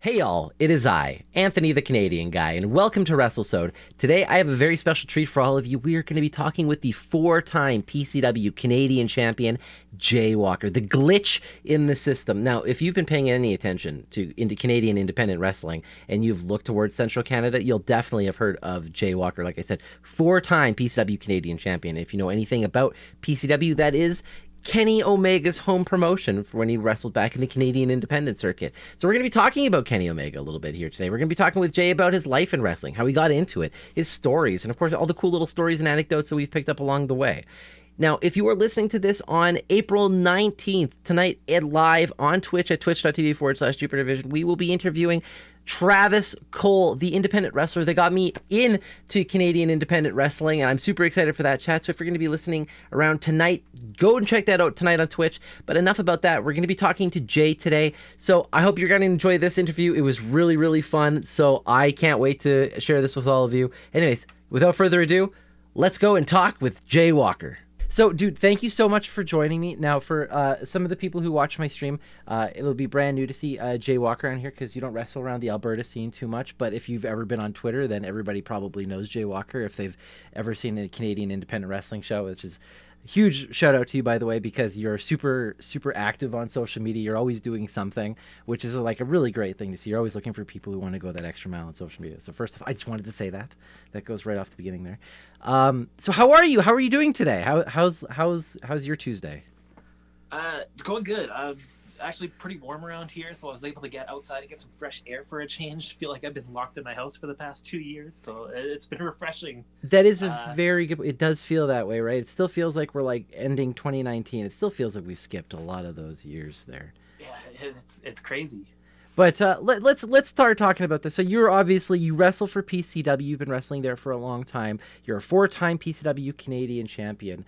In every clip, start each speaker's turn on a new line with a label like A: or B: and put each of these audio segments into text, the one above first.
A: Hey y'all, it is I, Anthony the Canadian Guy, and welcome to Wrestlesode. Today I have a very special treat for all of you. We are going to be talking with the four-time PCW Canadian champion, Jay Walker, the glitch in the system. Now, if you've been paying any attention to into Canadian independent wrestling and you've looked towards Central Canada, you'll definitely have heard of Jay Walker. Like I said, four-time PCW Canadian champion. If you know anything about PCW, that is Kenny Omega's home promotion for when he wrestled back in the Canadian independent circuit. So we're going to be talking about Kenny Omega a little bit here today. We're going to be talking with Jay about his life in wrestling, how he got into it, his stories, and of course all the cool little stories and anecdotes that we've picked up along the way. Now, if you are listening to this on April 19th, tonight live on Twitch at twitch.tv/Jupiter Vision, we will be interviewing Travis Cole, the independent wrestler that got me into Canadian independent wrestling, and I'm super excited for that chat. So if you're going to be listening around tonight, go and check that out tonight on Twitch. But enough about that. We're going to be talking to Jay today. So I hope you're going to enjoy this interview. It was really, really fun. So I can't wait to share this with all of you. Anyways, without further ado, let's go and talk with Jay Walker. So, dude, thank you so much for joining me. Now, for some of the people who watch my stream, it'll be brand new to see Jay Walker on here because you don't wrestle around the Alberta scene too much. But if you've ever been on Twitter, then everybody probably knows Jay Walker if they've ever seen a Canadian independent wrestling show, which is huge shout out to you, by the way, because you're super, super active on social media. You're always doing something, which is like a really great thing to see. You're always looking for people who want to go that extra mile on social media. So first of all, I just wanted to say that. That goes right off the beginning there. So how are you? How are you doing today? How's your Tuesday?
B: It's going good. Actually pretty warm around here, so I was able to get outside and get some fresh air for a change. Feel like I've been locked in my house for the past 2 years, so it's been refreshing.
A: That is a very good. It does feel that way, right? It still feels like we're like ending 2019. It still feels like we skipped a lot of those years there.
B: Yeah, it's crazy.
A: But let's start talking about this. So you wrestle for PCW. You've been wrestling there for a long time. You're a four-time PCW Canadian champion.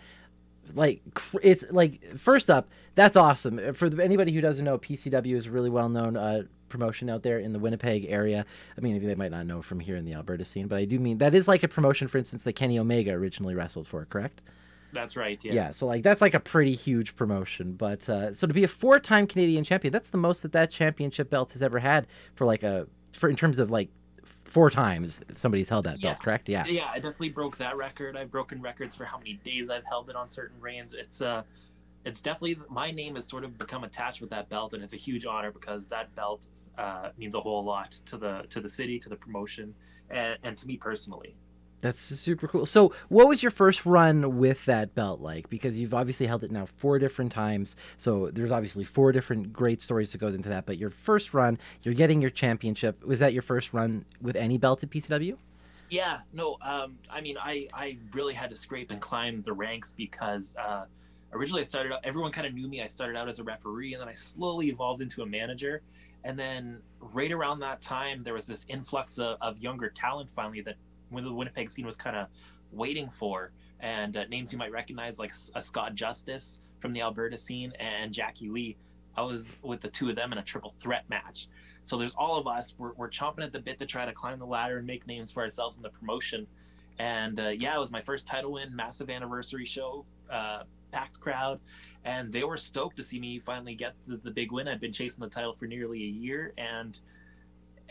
A: Like, it's like, first up, that's awesome. For anybody who doesn't know, PCW is a really well-known promotion out there in the Winnipeg area. I mean, they might not know from here in the Alberta scene, but I do mean that is like a promotion, for instance, that Kenny Omega originally wrestled for, correct?
B: That's right. Yeah.
A: Yeah. So like that's like a pretty huge promotion. But so to be a four-time Canadian champion, that's the most that championship belt has ever had for in terms of like four times somebody's held that belt, correct? Yeah.
B: Yeah, I definitely broke that record. I've broken records for how many days I've held it on certain reigns. It's definitely, my name has sort of become attached with that belt, and it's a huge honor because that belt means a whole lot to the city, to the promotion, and to me personally.
A: That's super cool. So what was your first run with that belt like? Because you've obviously held it now four different times. So there's obviously four different great stories that goes into that. But your first run, you're getting your championship. Was that your first run with any belt at PCW?
B: Yeah, no, I mean, I really had to scrape and climb the ranks because originally I started out, everyone kind of knew me. I started out as a referee, and then I slowly evolved into a manager. And then right around that time, there was this influx of younger talent finally that when the Winnipeg scene was kind of waiting for, and names you might recognize like a Scott Justice from the Alberta scene and Jackie Lee. I was with the two of them in a triple threat match. So there's all of us, we're chomping at the bit to try to climb the ladder and make names for ourselves in the promotion. And yeah, it was my first title win, massive anniversary show, packed crowd, and they were stoked to see me finally get the big win. I'd been chasing the title for nearly a year, and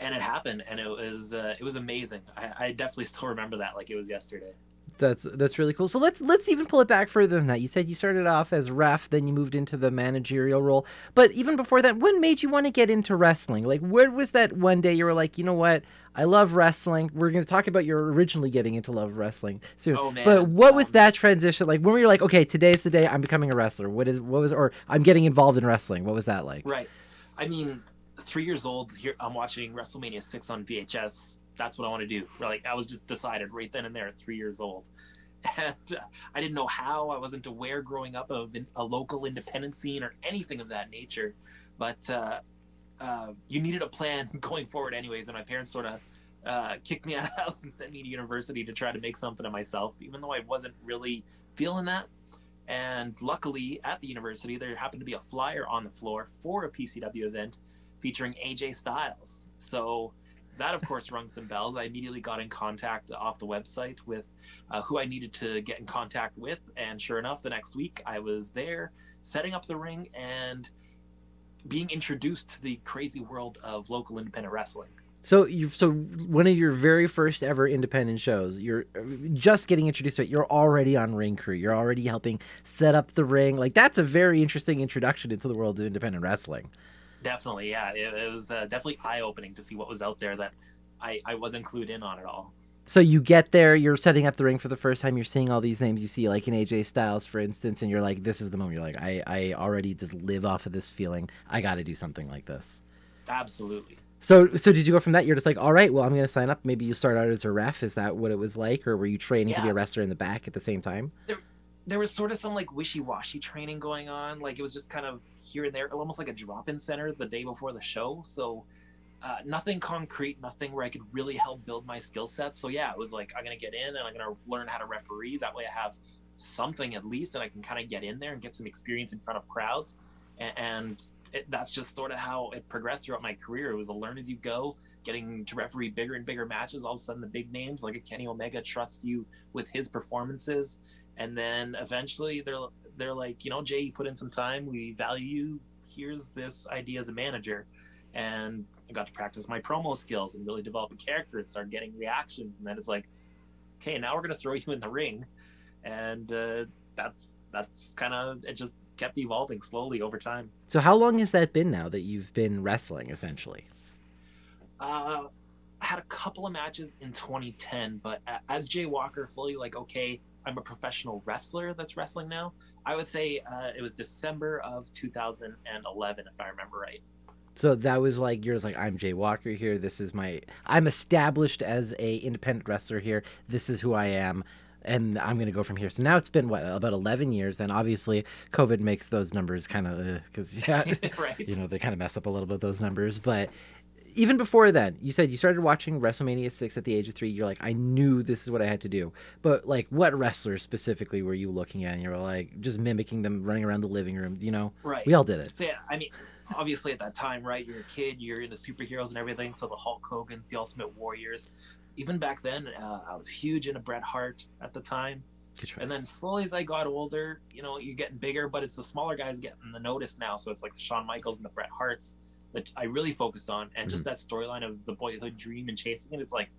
B: it happened, and it was amazing. I definitely still remember that like it was yesterday.
A: That's really cool. So let's even pull it back further than that. You said you started off as ref, then you moved into the managerial role. But even before that, what made you want to get into wrestling? Like, where was that one day you were like, you know what? I love wrestling. We're going to talk about your originally getting into love of wrestling soon.
B: Oh man!
A: But what was that transition like? When were you like, okay, today's the day I'm becoming a wrestler? Or I'm getting involved in wrestling? What was that like?
B: Right. I mean, 3 years old. Here I'm watching WrestleMania 6 on VHS. That's what I want to do. Like, I was just decided right then and there at 3 years old. And I didn't know how. I wasn't aware growing up of a local independent scene or anything of that nature. But you needed a plan going forward anyways. And my parents sort of kicked me out of the house and sent me to university to try to make something of myself, even though I wasn't really feeling that. And luckily at the university, there happened to be a flyer on the floor for a PCW event featuring AJ Styles. So that, of course, rung some bells. I immediately got in contact off the website with who I needed to get in contact with. And sure enough, the next week I was there setting up the ring. And being introduced to the crazy world of local independent wrestling.
A: So one of your very first ever independent shows, you're just getting introduced to it. You're already on ring crew. You're already helping set up the ring. Like that's a very interesting introduction into the world of independent wrestling.
B: Definitely, yeah. It was definitely eye-opening to see what was out there that I wasn't clued in on at all.
A: So you get there, you're setting up the ring for the first time. You're seeing all these names you see, like in AJ Styles, for instance, and you're like, "This is the moment." You're like, "I already just live off of this feeling. I got to do something like this."
B: Absolutely.
A: So did you go from that? You're just like, all right, well, I'm going to sign up. Maybe you start out as a ref. Is that what it was like, or were you training to be
B: Yeah.
A: a wrestler in the back at the same time?
B: There was sort of some like wishy-washy training going on. Like it was just kind of here and there, almost like a drop-in center the day before the show. So nothing concrete, nothing where I could really help build my skill set. So yeah, it was like I'm gonna get in and I'm gonna learn how to referee. That way I have something at least, and I can kind of get in there and get some experience in front of crowds. And that's just sort of how it progressed throughout my career. It was a learn as you go, getting to referee bigger and bigger matches. All of a sudden, the big names like a Kenny Omega trust you with his performances, and then eventually they're like, Jay, you put in some time. We value you. Here's this idea as a manager, and I got to practice my promo skills and really develop a character and start getting reactions. And then it's like, okay, now we're gonna throw you in the ring, and that's kind of it. Just kept evolving slowly over time.
A: So how long has that been now that you've been wrestling, essentially?
B: I had a couple of matches in 2010, but as Jay Walker, fully like, okay, I'm a professional wrestler that's wrestling now. I would say it was December of 2011, if I remember right.
A: So that was like you're just like I'm Jay Walker here. I'm established as a independent wrestler here. This is who I am, and I'm gonna go from here. So now it's been what about 11 years, and obviously COVID makes those numbers kind of because
B: Right.
A: they kind of mess up a little bit those numbers. But even before then, you said you started watching WrestleMania 6 at the age of 3. You're like, I knew this is what I had to do. But like, what wrestlers specifically were you looking at? And you're like just mimicking them, running around the living room.
B: Right.
A: We all did it.
B: So yeah, I mean, obviously at that time, right? You're a kid, you're into superheroes and everything. So the Hulk Hogan's, the Ultimate Warriors. Even back then, I was huge into Bret Hart at the time.
A: Good choice.
B: And then slowly as I got older, you're getting bigger, but it's the smaller guys getting the notice now. So it's like the Shawn Michaels and the Bret Harts that I really focused on. And just that storyline of the boyhood dream and chasing it, it's like,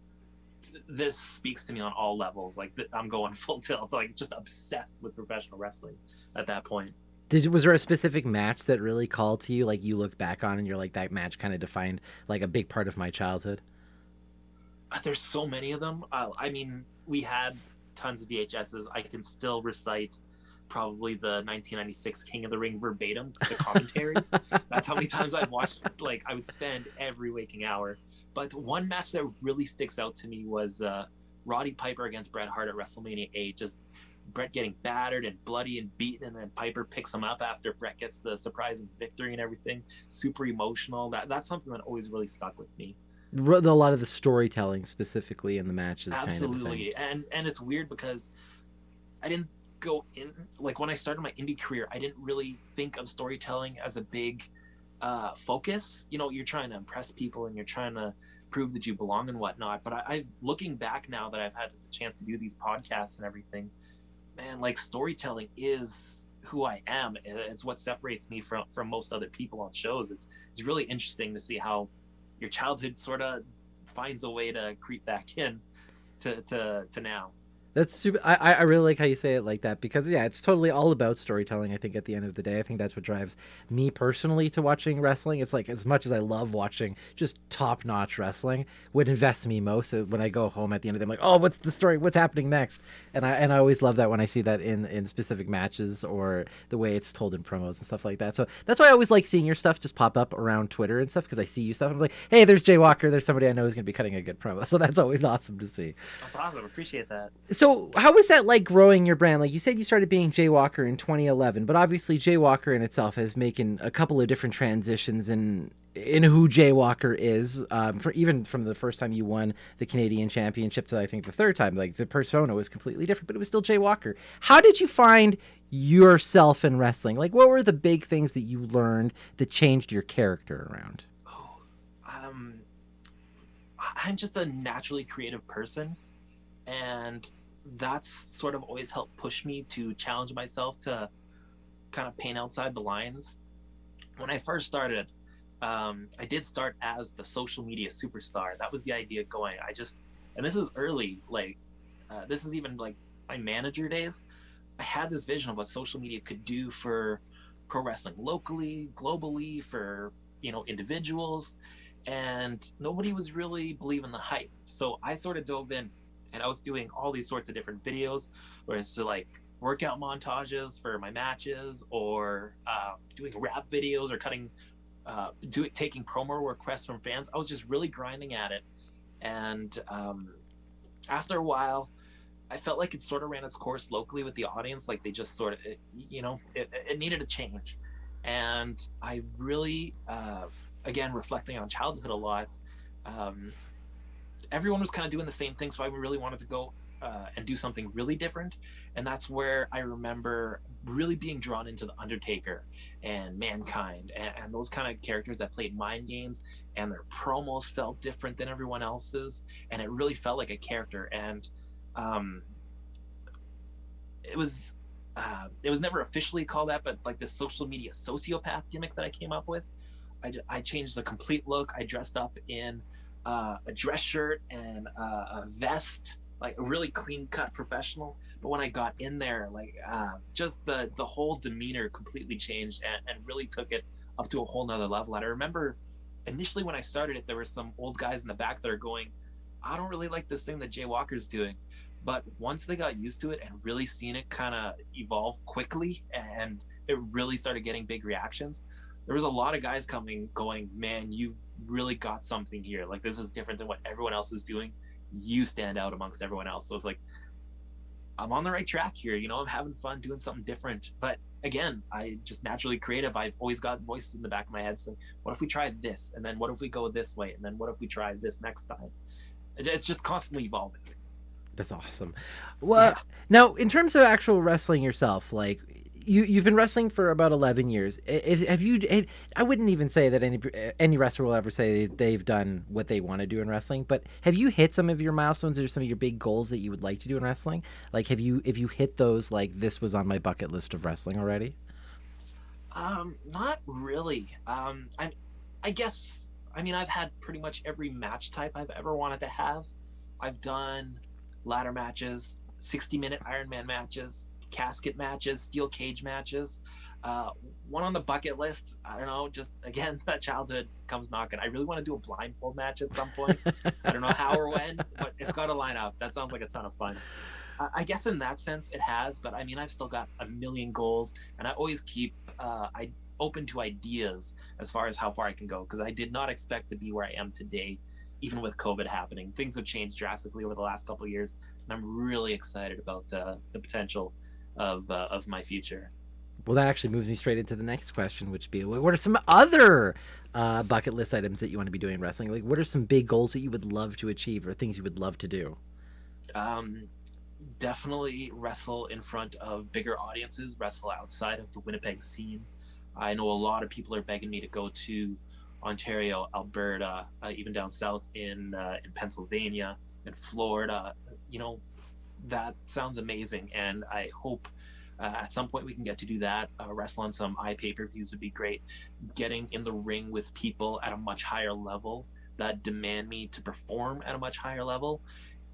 B: this speaks to me on all levels. Like I'm going full tilt, like just obsessed with professional wrestling at that point.
A: Was there a specific match that really called to you, like you look back on and you're like, that match kind of defined like a big part of my childhood?
B: There's so many of them. I mean, we had tons of VHSs. I can still recite probably the 1996 King of the Ring verbatim, the commentary. That's how many times I've watched. Like I would spend every waking hour. But one match that really sticks out to me was Roddy Piper against Bret Hart at WrestleMania 8. Just Bret getting battered and bloody and beaten, and then Piper picks him up after Bret gets the surprising victory and everything. Super emotional. That's something that always really stuck with me.
A: A lot of the storytelling specifically in the matches.
B: Absolutely. Kind of thing. And it's weird because I didn't go in, like when I started my indie career, I didn't really think of storytelling as a big focus. You're trying to impress people and you're trying to prove that you belong and whatnot. But I've looking back now that I've had the chance to do these podcasts and everything, man, like storytelling is who I am. It's what separates me from most other people on shows. It's really interesting to see how your childhood sort of finds a way to creep back in to now.
A: That's super. I really like how you say it like that because yeah, it's totally all about storytelling. I think at the end of the day, I think that's what drives me personally to watching wrestling. It's like as much as I love watching just top notch wrestling, what invests me most is when I go home at the end of the day, I'm like, oh, what's the story? What's happening next? And I always love that when I see that in specific matches or the way it's told in promos and stuff like that. So that's why I always like seeing your stuff just pop up around Twitter and stuff because I see you stuff. And I'm like, hey, there's Jay Walker. There's somebody I know who's gonna be cutting a good promo. So that's always awesome to see.
B: That's awesome. Appreciate that.
A: So how was that like growing your brand? Like you said, you started being Jay Walker in 2011, but obviously Jay Walker in itself has making a couple of different transitions in who Jay Walker is. Even from the first time you won the Canadian Championship to I think the third time, like the persona was completely different, but it was still Jay Walker. How did you find yourself in wrestling? Like what were the big things that you learned that changed your character around?
B: I'm just a naturally creative person, and that's sort of always helped push me to challenge myself to kind of paint outside the lines. when I first started, I did start as the social media superstar. That was the idea going. And this is early, like, this is even like my manager days. I had this vision of what social media could do for pro wrestling locally, globally, for, individuals, and nobody was really believing the hype. So I sort of dove in, and I was doing all these sorts of different videos, where it's like workout montages for my matches, or doing rap videos, or taking promo requests from fans. I was just really grinding at it, and after a while, I felt like it sort of ran its course locally with the audience. Like they just sort of, it needed a change. And I really, again, reflecting on childhood a lot, everyone was kind of doing the same thing. So I really wanted to go and do something really different. And that's where I remember really being drawn into The Undertaker and Mankind, and those kind of characters that played mind games, and their promos felt different than everyone else's. And it really felt like a character. And it was never officially called that, but like this social media sociopath gimmick that I came up with, I changed the complete look. I dressed up in a dress shirt and a vest, like a really clean cut professional. But when I got in there, like just the whole demeanor completely changed, and really took it up to a whole nother level. And I remember initially when I started it, there were some old guys in the back that are going, I don't really like this thing that Jay Walker's doing. But once they got used to it and really seen it kind of evolve quickly, and it really started getting big reactions, there was a lot of guys coming going, man, you've really got something here. Like, this is different than what everyone else is doing. You stand out amongst everyone else. So it's like, I'm on the right track here. I'm having fun doing something different. But again, I just naturally creative. I've always got voices in the back of my head saying, what if we try this? And then what if we go this way? And then what if we try this next time? It's just constantly evolving.
A: That's awesome. Well, now in terms of actual wrestling yourself, like you've been wrestling for about 11 years. I wouldn't even say that any wrestler will ever say they've done what they want to do in wrestling, but have you hit some of your milestones or some of your big goals that you would like to do in wrestling? Like, have you hit those, like, this was on my bucket list of wrestling already?
B: Not really. I guess, I've had pretty much every match type I've ever wanted to have. I've done ladder matches, 60-minute Iron Man matches, casket matches, steel cage matches. One on the bucket list, I don't know, just again, that childhood comes knocking. I really want to do a blindfold match at some point. I don't know how or when, but it's got to line up. That sounds like a ton of fun. I guess in that sense it has, but I've still got a million goals, and I always keep open to ideas as far as how far I can go, because I did not expect to be where I am today. Even with COVID happening, things have changed drastically over the last couple of years, and I'm really excited about the potential of my future.
A: Well, that actually moves me straight into the next question, which would be, what are some other bucket list items that you want to be doing in wrestling? Like, what are some big goals that you would love to achieve, or things you would love to do?
B: Definitely wrestle in front of bigger audiences, wrestle outside of the Winnipeg scene. I know a lot of people are begging me to go to Ontario, Alberta, even down south in Pennsylvania and Florida. That sounds amazing, and I hope at some point we can get to do that. Wrestle on some pay-per-views would be great. Getting in the ring with people at a much higher level that demand me to perform at a much higher level.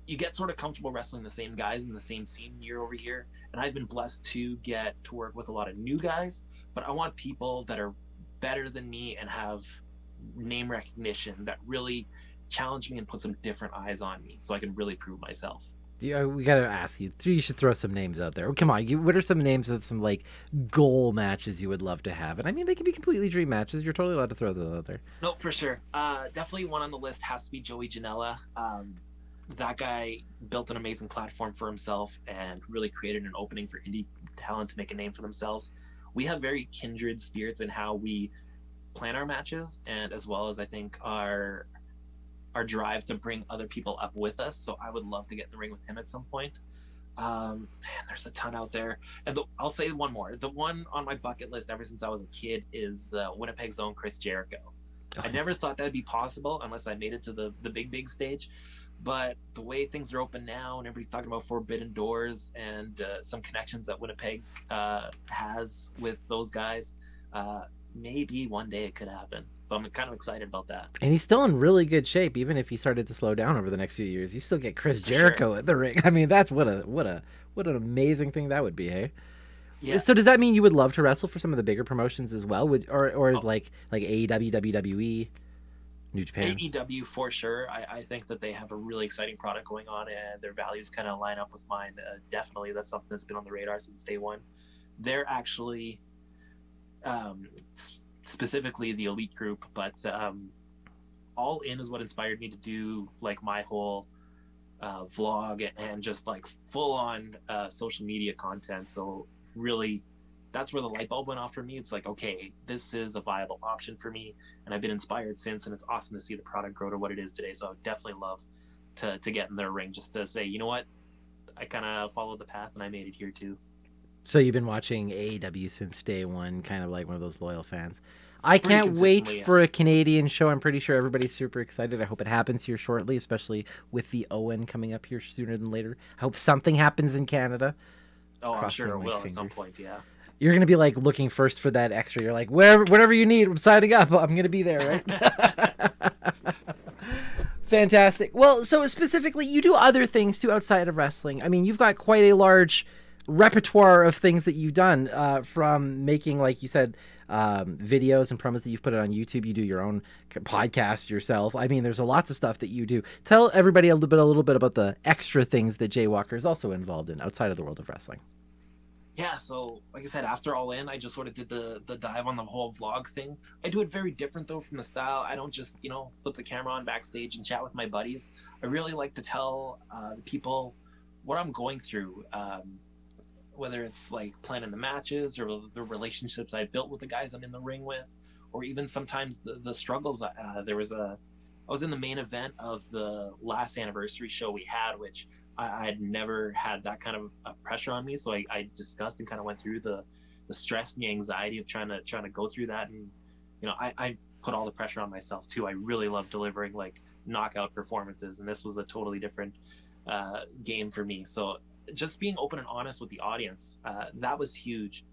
B: You get sort of comfortable wrestling the same guys in the same scene year over year, and I've been blessed to get to work with a lot of new guys, but I want people that are better than me and have name recognition, that really challenge me and put some different eyes on me, so I can really prove myself.
A: Yeah, we gotta ask you. You should throw some names out there. Come on, what are some names of some, like, goal matches you would love to have? And they can be completely dream matches. You're totally allowed to throw those out there.
B: No, for sure. Definitely one on the list has to be Joey Janela. That guy built an amazing platform for himself and really created an opening for indie talent to make a name for themselves. We have very kindred spirits in how we plan our matches, and as well as I think our drive to bring other people up with us. So I would love to get in the ring with him at some point. Man, there's a ton out there. And I'll say one more. The one on my bucket list ever since I was a kid is Winnipeg's own Chris Jericho. I never thought that'd be possible unless I made it to the big stage. But the way things are open now, and everybody's talking about forbidden doors and some connections that Winnipeg has with those guys, maybe one day it could happen. So I'm kind of excited about that.
A: And he's still in really good shape, even if he started to slow down over the next few years. You still get Chris
B: For sure.
A: Jericho at the ring. I mean, that's what an amazing thing that would be, hey?
B: Yeah.
A: So does that mean you would love to wrestle for some of the bigger promotions as well? Or
B: Oh,
A: like AEW, WWE, New Japan?
B: AEW for sure. I think that they have a really exciting product going on, and their values kind of line up with mine. Definitely, that's something that's been on the radar since day one. They're actually um, specifically the elite group, but All In is what inspired me to do like my whole vlog and just like full on social media content. So really, that's where the light bulb went off for me. It's like, okay, this is a viable option for me, and I've been inspired since. And it's awesome to see the product grow to what it is today. So I would definitely love to get in their ring just to say, you know what, I kind of followed the path and I made it here too.
A: So you've been watching AEW since day one, kind of like one of those loyal fans. I
B: Pretty
A: can't wait
B: consistently, yeah.
A: for a Canadian show. I'm pretty sure everybody's super excited. I hope it happens here shortly, especially with the Owen coming up here sooner than later. I hope something happens in Canada.
B: Oh, I'm
A: Crossing
B: sure it
A: my
B: will at
A: fingers.
B: some point. Yeah.
A: You're gonna be like looking first for that extra. You're like, whatever you need, I'm signing up. I'm gonna be there, right? Fantastic. Well, so specifically, you do other things too outside of wrestling. I mean, you've got quite a large repertoire of things that you've done, from making, like you said, videos and promos that you've put it on YouTube. You do your own podcast yourself. I mean, there's lots of stuff that you do. Tell everybody a little bit about the extra things that Jay Walker is also involved in outside of the world of wrestling.
B: Yeah, so like I said, after All In, I just sort of did the dive on the whole vlog thing. I do it very different though from the style. I don't just flip the camera on backstage and chat with my buddies. I really like to tell people what I'm going through, whether it's like planning the matches or the relationships I built with the guys I'm in the ring with, or even sometimes the struggles. I was in the main event of the last anniversary show we had, which I had never had that kind of pressure on me. So I discussed and kind of went through the stress and the anxiety of trying to go through that. And, I put all the pressure on myself too. I really love delivering like knockout performances. And this was a totally different game for me. So just being open and honest with the audience, that was huge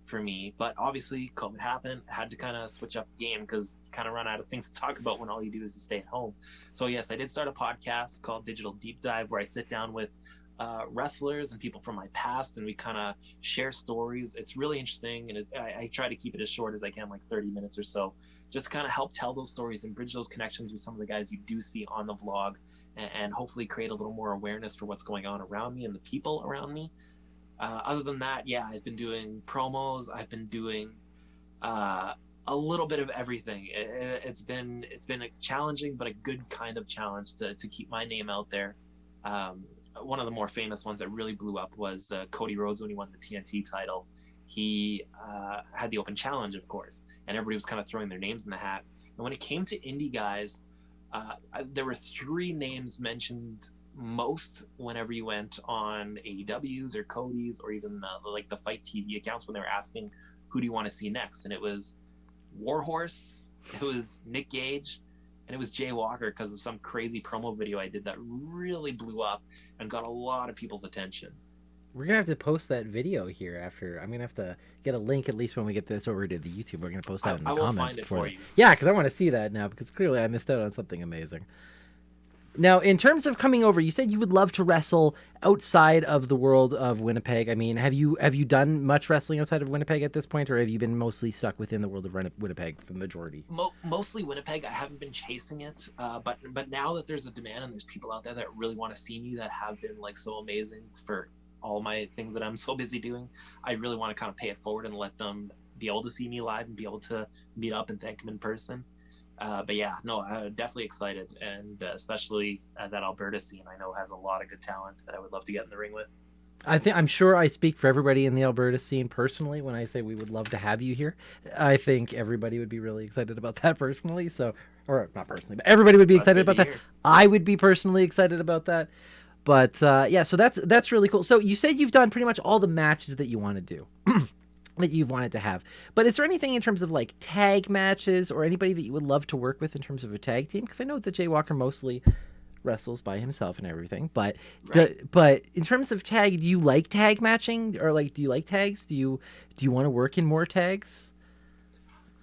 B: for me. But obviously COVID happened, had to kind of switch up the game because you kind of run out of things to talk about when all you do is just stay at home. So yes, I did start a podcast called Digital Deep Dive, where I sit down with wrestlers and people from my past, and we kind of share stories. It's really interesting, and I try to keep it as short as I can, like 30 minutes or so, just to kind of help tell those stories and bridge those connections with some of the guys you do see on the vlog, and hopefully create a little more awareness for what's going on around me and the people around me. Other than that, yeah, I've been doing promos. I've been doing a little bit of everything. It's been a challenging, but a good kind of challenge to keep my name out there. One of the more famous ones that really blew up was Cody Rhodes when he won the TNT title. He had the open challenge, of course, and everybody was kind of throwing their names in the hat. And when it came to indie guys, there were three names mentioned most whenever you went on AEW's or Cody's or even like the Fight TV accounts when they were asking who do you want to see next, and it was Warhorse, it was Nick Gage, and it was Jay Walker because of some crazy promo video I did that really blew up and got a lot of people's attention.
A: We're gonna have to post that video here after. I'm gonna have to get a link at least when we get this over to the YouTube. We're gonna post that in the
B: I will
A: comments
B: find it
A: before.
B: for you.
A: Yeah, because I want to see that now because clearly I missed out on something amazing. Now, in terms of coming over, you said you would love to wrestle outside of the world of Winnipeg. I mean, have you done much wrestling outside of Winnipeg at this point, or have you been mostly stuck within the world of Winnipeg for the majority?
B: Mostly Winnipeg. I haven't been chasing it, but now that there's a demand and there's people out there that really want to see me, that have been like so amazing for all my things that I'm so busy doing, I really want to kind of pay it forward and let them be able to see me live and be able to meet up and thank them in person. But yeah, no, definitely excited, and especially that Alberta scene I know has a lot of good talent that I would love to get in the ring with.
A: I'm sure I speak for everybody in the Alberta scene personally when I say we would love to have you here. I think everybody would be really excited about that personally. So, or not personally, but everybody would be excited about that. I would be personally excited about that. But yeah, so that's really cool. So you said you've done pretty much all the matches that you want to do. That you've wanted to have. But is there anything in terms of like tag matches or anybody that you would love to work with in terms of a tag team? Because I know that Jay Walker mostly wrestles by himself and everything. But
B: Right.
A: but in terms of tag, do you like tag matching, or like do you like tags? Do you want to work in more tags?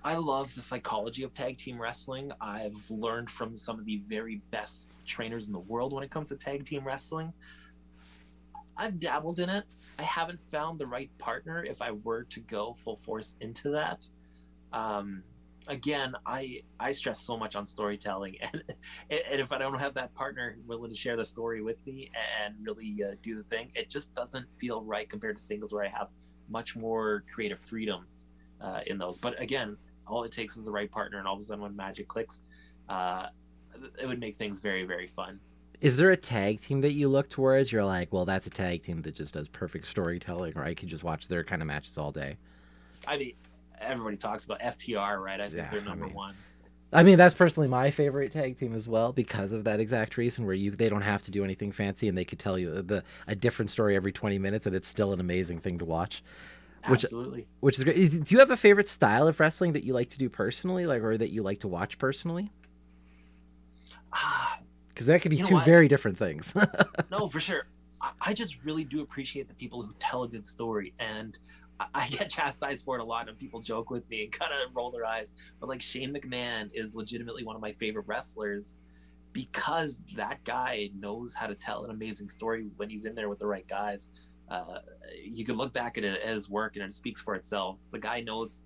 B: I love the psychology of tag team wrestling. I've learned from some of the very best trainers in the world when it comes to tag team wrestling. I've dabbled in it. I haven't found the right partner if I were to go full force into that. Um, Again, I stress so much on storytelling, and if I don't have that partner willing to share the story with me and really do the thing, it just doesn't feel right compared to singles where I have much more creative freedom in those. But again, all it takes is the right partner, and all of a sudden when magic clicks, uh, it would make things very, very fun.
A: Is there a tag team that you look towards? You're like, well, that's a tag team that just does perfect storytelling, or I could just watch their kind of matches all day.
B: I mean, everybody talks about FTR, right? I think
A: Yeah,
B: they're number one.
A: I mean, that's personally my favorite tag team as well because of that exact reason where they don't have to do anything fancy and they could tell you a different story every 20 minutes and it's still an amazing thing to watch.
B: Absolutely.
A: Which is great. Do you have a favorite style of wrestling that you like to do personally, like, or that you like to watch personally? Because that could be two very different things.
B: No, for sure. I just really do appreciate the people who tell a good story, and I get chastised for it a lot, and people joke with me and kind of roll their eyes. But like Shane McMahon is legitimately one of my favorite wrestlers because that guy knows how to tell an amazing story when he's in there with the right guys. You could look back at his work and it speaks for itself. The guy knows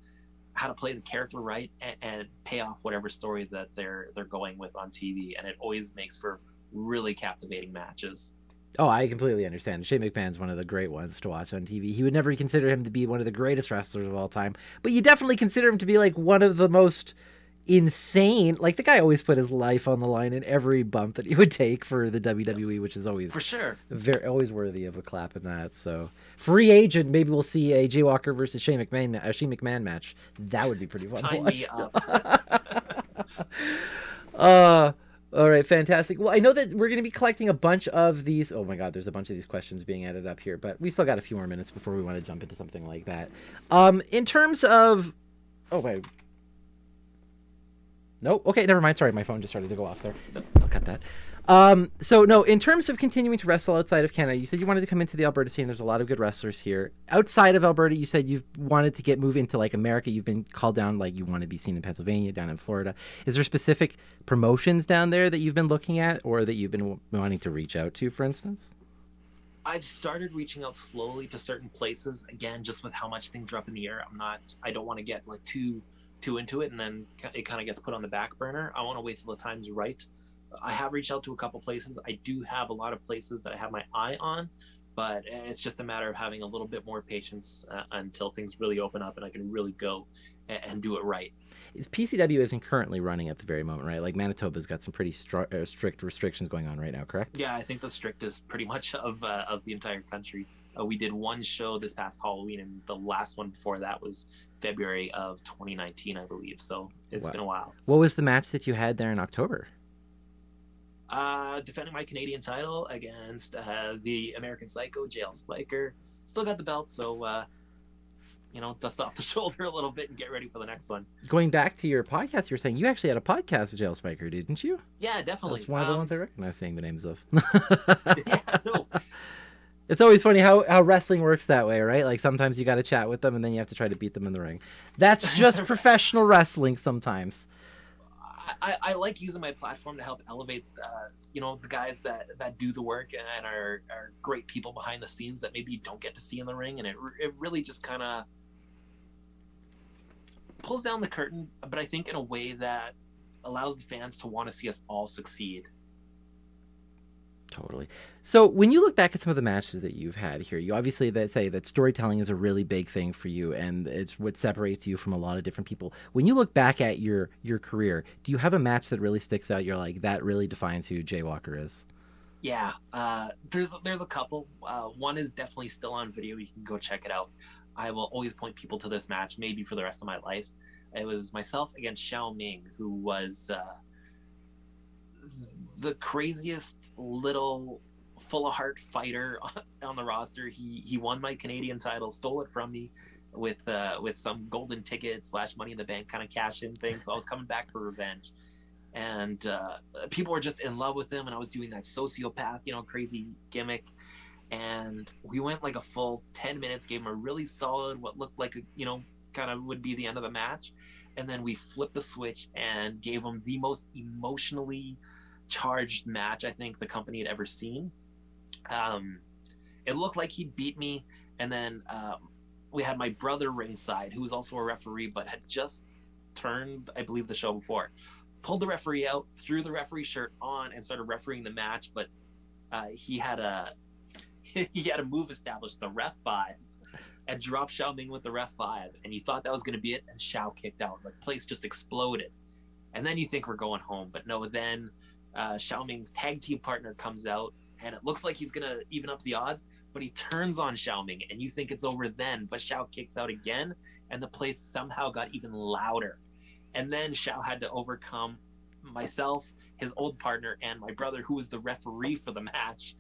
B: how to play the character right and pay off whatever story that they're going with on TV, and it always makes for really captivating matches.
A: Oh, I completely understand. Shane McMahon's one of the great ones to watch on TV. He would never consider him to be one of the greatest wrestlers of all time, but you definitely consider him to be like one of the most insane. Like the guy always put his life on the line in every bump that he would take for the WWE, which is always
B: for sure
A: always worthy of a clap in that. So free agent, maybe we'll see a Jay Walker versus Shane McMahon match. That would be pretty fun to watch.
B: Me
A: up. All right, fantastic. Well, I know that we're going to be collecting a bunch of these. Oh my God, there's a bunch of these questions being added up here, but we still got a few more minutes before we want to jump into something like that. In terms of, oh wait, nope. Okay, never mind. Sorry, my phone just started to go off there. I'll cut that. So no, in terms of continuing to wrestle outside of Canada, you said you wanted to come into the Alberta scene. There's a lot of good wrestlers here. Outside of Alberta, you said you've wanted to move into like America. You've been called down, like you want to be seen in Pennsylvania, down in Florida. Is there specific promotions down there that you've been looking at or that you've been wanting to reach out to, for instance?
B: I've started reaching out slowly to certain places. Again, just with how much things are up in the air, I don't want to get like too into it and then it kind of gets put on the back burner. I want to wait till the time's right. I have reached out to a couple places. I do have a lot of places that I have my eye on, but it's just a matter of having a little bit more patience until things really open up and I can really go and do it right.
A: PCW isn't currently running at the very moment, right? Like Manitoba's got some pretty strict restrictions going on right now, correct?
B: Yeah, I think the strictest pretty much of the entire country. We did one show this past Halloween, and the last one before that was February of 2019, I believe. So it's been a while.
A: What was the match that you had there in October?
B: Defending my Canadian title against the American Psycho, JL Spiker. Still got the belt, so dust off the shoulder a little bit and get ready for the next one.
A: Going back to your podcast, you were saying you actually had a podcast with JL Spiker, didn't you?
B: Yeah, definitely.
A: That's one of the ones I recognize saying the names of.
B: Yeah, no.
A: It's always funny how wrestling works that way, right? Like sometimes you got to chat with them and then you have to try to beat them in the ring. That's just professional wrestling sometimes.
B: I like using my platform to help elevate, the guys that do the work and are great people behind the scenes that maybe you don't get to see in the ring. And it really just kind of pulls down the curtain, but I think in a way that allows the fans to want to see us all succeed.
A: Totally. So when you look back at some of the matches that you've had here, you obviously say that storytelling is a really big thing for you and it's what separates you from a lot of different people. When you look back at your career, do you have a match that really sticks out? You're like, that really defines who Jay Walker is?
B: Yeah, there's a couple. One is definitely still on video. You can go check it out. I will always point people to this match, maybe for the rest of my life. It was myself against Xiao Ming, who was the craziest little full of heart fighter on the roster. He won my Canadian title, stole it from me with some golden ticket / money in the bank kind of cash in thing. So I was coming back for revenge, and people were just in love with him. And I was doing that sociopath, crazy gimmick. And we went like a full 10 minutes, gave him a really solid, what looked like kind of would be the end of the match. and then we flipped the switch and gave him the most emotionally charged match I think the company had ever seen. It looked like he beat me, and then we had my brother ringside, who was also a referee, but had just turned, I believe, the show before. Pulled the referee out, threw the referee shirt on, and started refereeing the match. But he had a move established, the ref 5, and dropped Xiao Ming with the ref 5, and you thought that was going to be it, and Xiao kicked out. The place just exploded, and then you think we're going home, but no. Then Xiao Ming's tag team partner comes out, and it looks like he's going to even up the odds, but he turns on Xiao Ming, and you think it's over then, but Xiao kicks out again, and the place somehow got even louder. And then Xiao had to overcome myself, his old partner, and my brother, who was the referee for the match,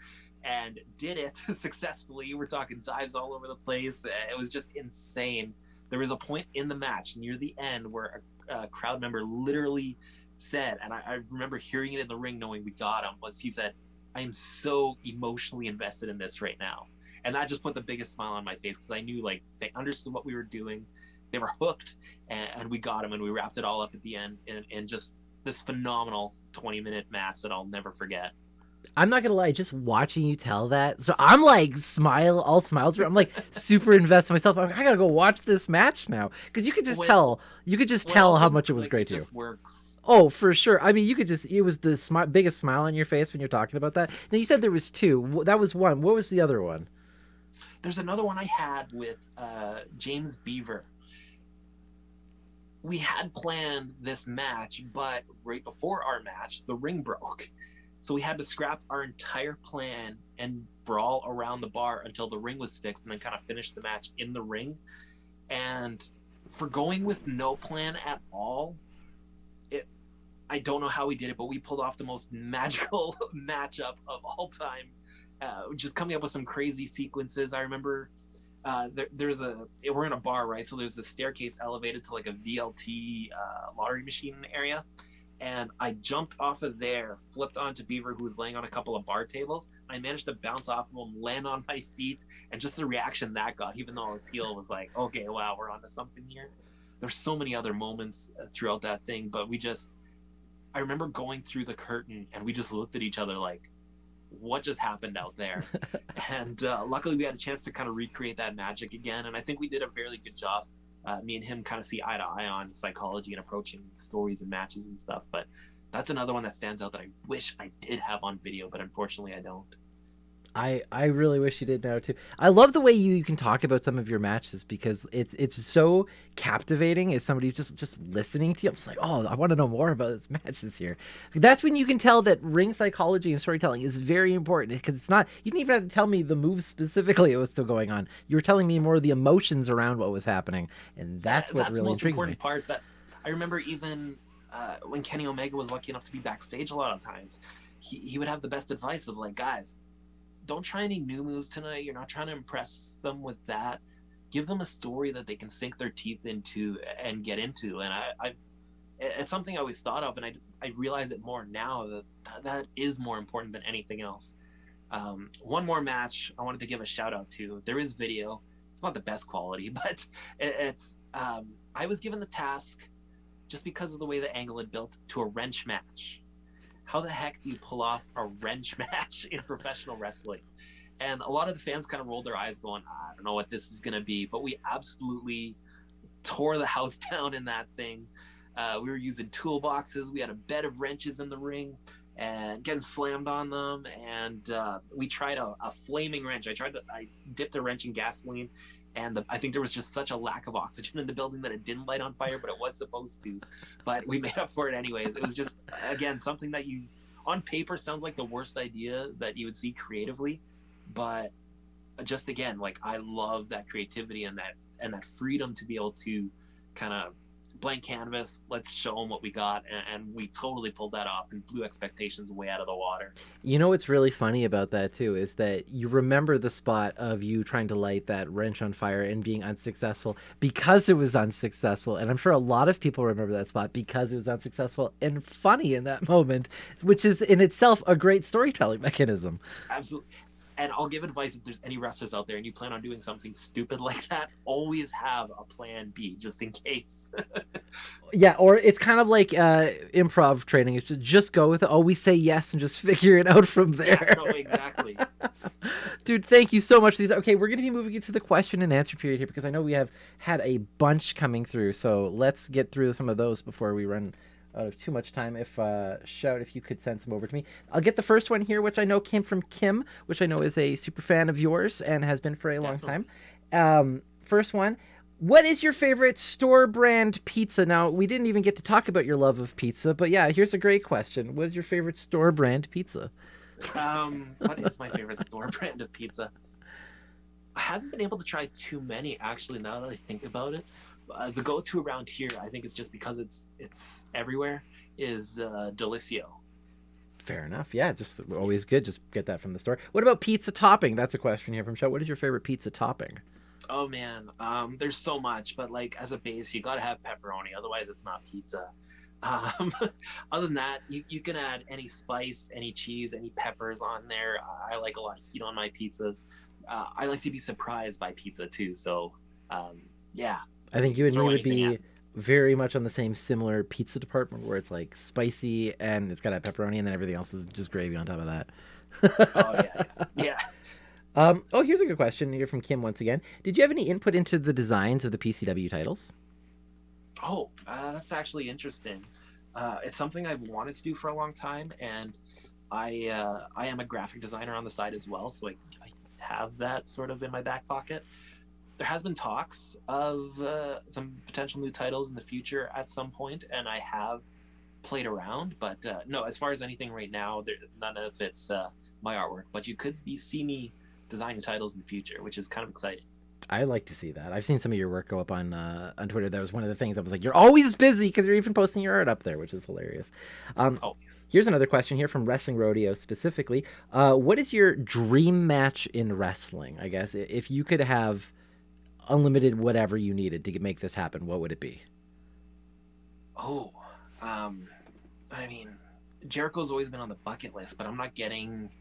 B: and did it successfully. We're talking dives all over the place. It was just insane. There was a point in the match near the end where a crowd member literally said, and I remember hearing it in the ring knowing we got him, was he said, "I am so emotionally invested in this right now." And that just put the biggest smile on my face, because I knew like they understood what we were doing. They were hooked, and we got him, and we wrapped it all up at the end in just this phenomenal 20-minute match that I'll never forget.
A: I'm not gonna lie, just watching you tell that, so I'm like all smiles. I'm like super invested myself. I gotta go watch this match now, because you could just tell how much it was great to you.
B: It just works.
A: Oh, for sure. I mean, it was the biggest smile on your face when you're talking about that. Now, you said there was 2. That was one. What was the other one?
B: There's another one I had with James Beaver. We had planned this match, but right before our match, the ring broke. So we had to scrap our entire plan and brawl around the bar until the ring was fixed, and then kind of finish the match in the ring. And for going with no plan at all, I don't know how we did it, but we pulled off the most magical matchup of all time. Just coming up with some crazy sequences. I remember we're in a bar, right? So there's a staircase elevated to like a VLT lottery machine area. And I jumped off of there, flipped onto Beaver, who was laying on a couple of bar tables. I managed to bounce off of him, land on my feet, and just the reaction that got, even though his heel was like, okay, wow, we're onto something here. There's so many other moments throughout that thing, but I remember going through the curtain, and we just looked at each other like, what just happened out there? And luckily we had a chance to kind of recreate that magic again, and I think we did a fairly good job. Me and him kind of see eye to eye on psychology and approaching stories and matches and stuff. But that's another one that stands out that I wish I did have on video, but unfortunately I don't.
A: I really wish you did now too. I love the way you can talk about some of your matches, because it's so captivating as somebody who's just listening to you. I'm just like, oh, I want to know more about this match this year. That's when you can tell that ring psychology and storytelling is very important, because it's not, you didn't even have to tell me the moves specifically that was still going on. You were telling me more of the emotions around what was happening, and that's what really intrigues me. That's the most important
B: part. That I remember even when Kenny Omega was lucky enough to be backstage a lot of times, he would have the best advice of like, guys, don't try any new moves tonight. You're not trying to impress them with that. Give them a story that they can sink their teeth into and get into. And it's something I always thought of, and I realize it more now that is more important than anything else. One more match I wanted to give a shout out to. There is video. It's not the best quality, but it's I was given the task, just because of the way the angle had built, to a wrench match. How the heck do you pull off a wrench match in professional wrestling? And a lot of the fans kind of rolled their eyes going, I don't know what this is going to be, but we absolutely tore the house down in that thing. We were using toolboxes. We had a bed of wrenches in the ring and getting slammed on them. And we tried a flaming wrench. I dipped a wrench in gasoline, and I think there was just such a lack of oxygen in the building that it didn't light on fire, but it was supposed to. But we made up for it anyways. It was just, again, something that on paper sounds like the worst idea that you would see creatively, but just, again, like, I love that creativity and that freedom to be able to kind of blank canvas, let's show them what we got, and we totally pulled that off and blew expectations way out of the water.
A: You know what's really funny about that too is that you remember the spot of you trying to light that wrench on fire and being unsuccessful because it was unsuccessful, and I'm sure a lot of people remember that spot because it was unsuccessful and funny in that moment, which is in itself a great storytelling mechanism.
B: Absolutely. And I'll give advice if there's any wrestlers out there and you plan on doing something stupid like that, always have a plan B just in case.
A: Yeah, or it's kind of like improv training. It's just go with it. Always say yes and just figure it out from there.
B: Yeah, no, exactly.
A: Dude, thank you so much. Okay, we're going to be moving into the question and answer period here because I know we have had a bunch coming through. So let's get through some of those before we run out of too much time. Shout if you could send some over to me. I'll get the first one here, which I know came from Kim, which I know is a super fan of yours and has been for a long time. First one. What is your favorite store brand pizza? Now, we didn't even get to talk about your love of pizza, but yeah, here's a great question. What is your favorite store brand pizza?
B: What is my favorite store brand of pizza? I haven't been able to try too many, actually, now that I think about it. The go-to around here, I think it's just because it's everywhere, is Delicio.
A: Fair enough. Yeah, just always good. Just get that from the store. What about pizza topping? That's a question here from Show. What is your favorite pizza topping?
B: Oh man, there's so much, but like as a base, you gotta have pepperoni. Otherwise, it's not pizza. Other than that, you can add any spice, any cheese, any peppers on there. I like a lot of heat on my pizzas. I like to be surprised by pizza too. So, yeah.
A: I think you and me would be very much on the same similar pizza department where it's like spicy and it's got a pepperoni and then everything else is just gravy on top of that.
B: Oh yeah.
A: Here's a good question here from Kim once again. Did you have any input into the designs of the PCW titles?
B: Oh, that's actually interesting. It's something I've wanted to do for a long time, and I am a graphic designer on the side as well, so I have that sort of in my back pocket. There has been talks of some potential new titles in the future at some point, and I have played around, but no, as far as anything right now, none of it's my artwork, but you could see me designing titles in the future, which is kind of exciting.
A: I like to see that. I've seen some of your work go up on Twitter. That was one of the things I was like, you're always busy because you're even posting your art up there, which is hilarious.
B: Always.
A: Here's another question here from Wrestling Rodeo specifically. What is your dream match in wrestling? I guess if you could have unlimited whatever you needed to make this happen, what would it be?
B: Oh, I mean, Jericho's always been on the bucket list, but I'm not getting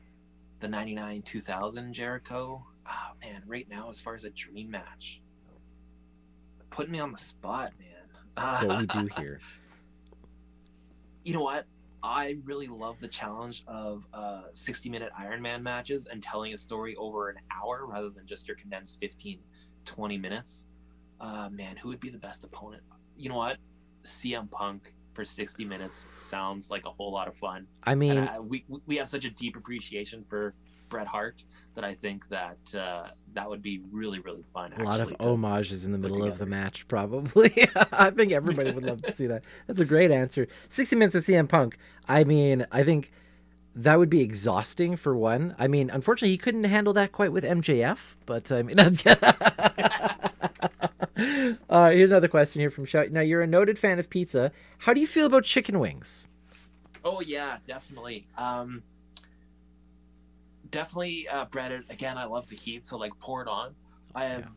B: the 99-2000 Jericho. Oh man, right now as far as a dream match, putting me on the spot, man.
A: What we do here.
B: You know what? I really love the challenge of 60-minute Iron Man matches and telling a story over an hour rather than just your condensed 15-20 minutes. Man, who would be the best opponent? You know what? CM Punk for 60 minutes sounds like a whole lot of fun.
A: I mean,
B: and we have such a deep appreciation for Bret Hart that I think that that would be really, really fun.
A: A lot of homages in the middle of the match, probably. I think everybody would love to see that. That's a great answer. 60 minutes of CM Punk. I mean, I think that would be exhausting for one. I mean, unfortunately, he couldn't handle that quite with MJF, but I mean... here's another question here from Shout. Now, you're a noted fan of pizza. How do you feel about chicken wings?
B: Oh, yeah, definitely. Definitely breaded. Again, I love the heat, so like pour it on. I have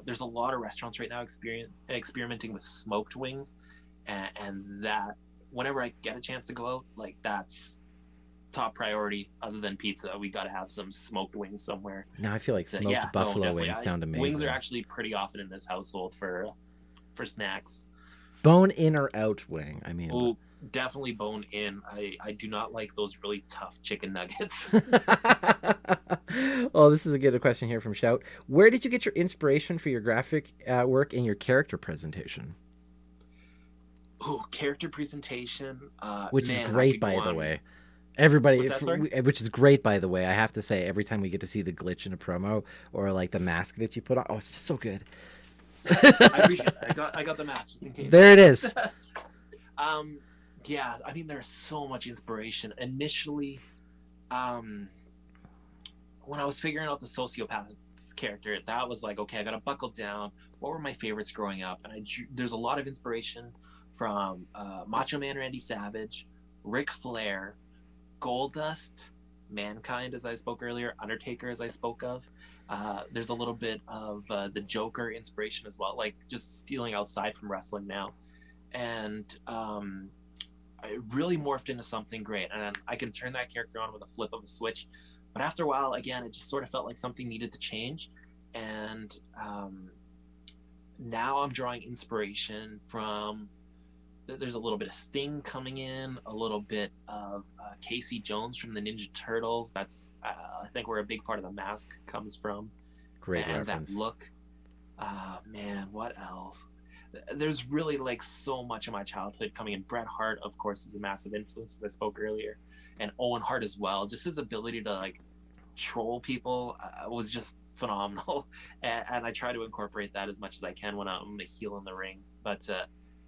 B: there's a lot of restaurants right now experimenting with smoked wings, and that whenever I get a chance to go out, like that's top priority. Other than pizza, we got to have some smoked wings somewhere.
A: Now I feel like smoked buffalo wings sound amazing.
B: Wings are actually pretty often in this household for snacks.
A: Bone in or out wing? I mean,
B: oh, definitely bone in. I do not like those really tough chicken nuggets.
A: Oh, this is a good question here from Shout. Where did you get your inspiration for your graphic work and your character presentation?
B: Oh, character presentation.
A: Which is great, by the way. Everybody, which is great, by the way. I have to say, every time we get to see the glitch in a promo or like the mask that you put on, oh, it's just so good.
B: I appreciate it. I got the match.
A: There it is.
B: Yeah, I mean, there's so much inspiration. Initially, when I was figuring out the sociopath character, that was like, okay, I got to buckle down. What were my favorites growing up? And there's a lot of inspiration from Macho Man Randy Savage, Ric Flair, Goldust, Mankind, as I spoke earlier, Undertaker, as I spoke of. There's a little bit of the Joker inspiration as well, like just stealing outside from wrestling now. And it really morphed into something great. And I can turn that character on with a flip of a switch. But after a while, again, it just sort of felt like something needed to change. And now I'm drawing inspiration from, there's a little bit of Sting coming in, a little bit of Casey Jones from the Ninja Turtles. That's I think where a big part of the mask comes from.
A: Great
B: and
A: reference.
B: that look. Man, what else? There's really like so much of my childhood coming in. Bret Hart, of course, is a massive influence, as I spoke earlier, and Owen Hart as well. Just his ability to like troll people was just phenomenal, and I try to incorporate that as much as I can when I'm a heel in the ring. But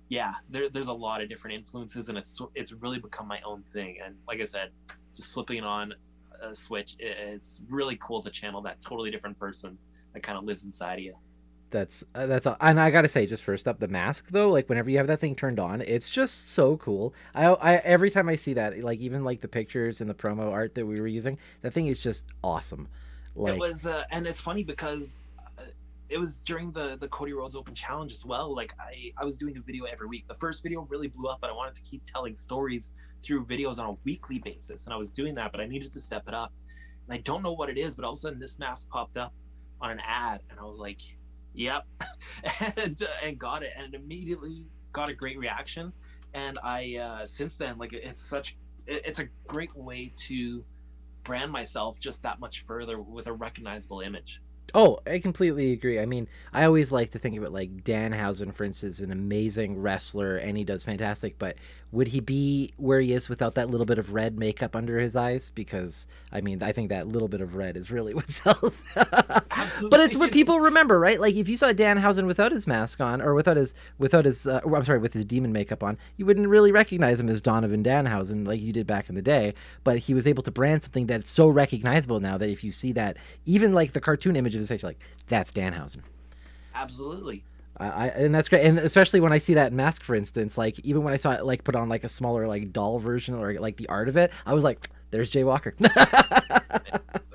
B: yeah, there's a lot of different influences, and it's really become my own thing. And like I said, just flipping on a switch, it's really cool to channel that totally different person that kind of lives inside of you.
A: That's and I gotta say, just first up, the mask though, like whenever you have that thing turned on, it's just so cool. I every time I see that, like even like the pictures and the promo art that we were using, that thing is just awesome.
B: It
A: Like,
B: was, and it's funny because it was during the Cody Rhodes Open Challenge as well. Like I was doing a video every week. The first video really blew up, but I wanted to keep telling stories through videos on a weekly basis, and I was doing that, but I needed to step it up. And I don't know what it is, but all of a sudden this mask popped up on an ad, and I was like, "Yep," and got it, and it immediately got a great reaction. And I since then, like it's a great way to brand myself just that much further with a recognizable image.
A: oh, I completely agree. I mean, I always like to think of it like Danhausen, for instance, is an amazing wrestler and he does fantastic, but would he be where he is without that little bit of red makeup under his eyes? Because, I mean, I think that little bit of red is really what sells. But it's what
B: Absolutely.
A: people remember, right? Like, if you saw Danhausen without his mask on, or I'm sorry, with his demon makeup on, you wouldn't really recognize him as Donovan Danhausen like you did back in the day. But he was able to brand something that's so recognizable now that if you see that, even like the cartoon image of his face, you're like, that's Danhausen.
B: Absolutely.
A: And that's great, and especially when I see that mask, for instance, like even when I saw it like put on like a smaller like doll version or like the art of it, I was like, "There's Jay Walker."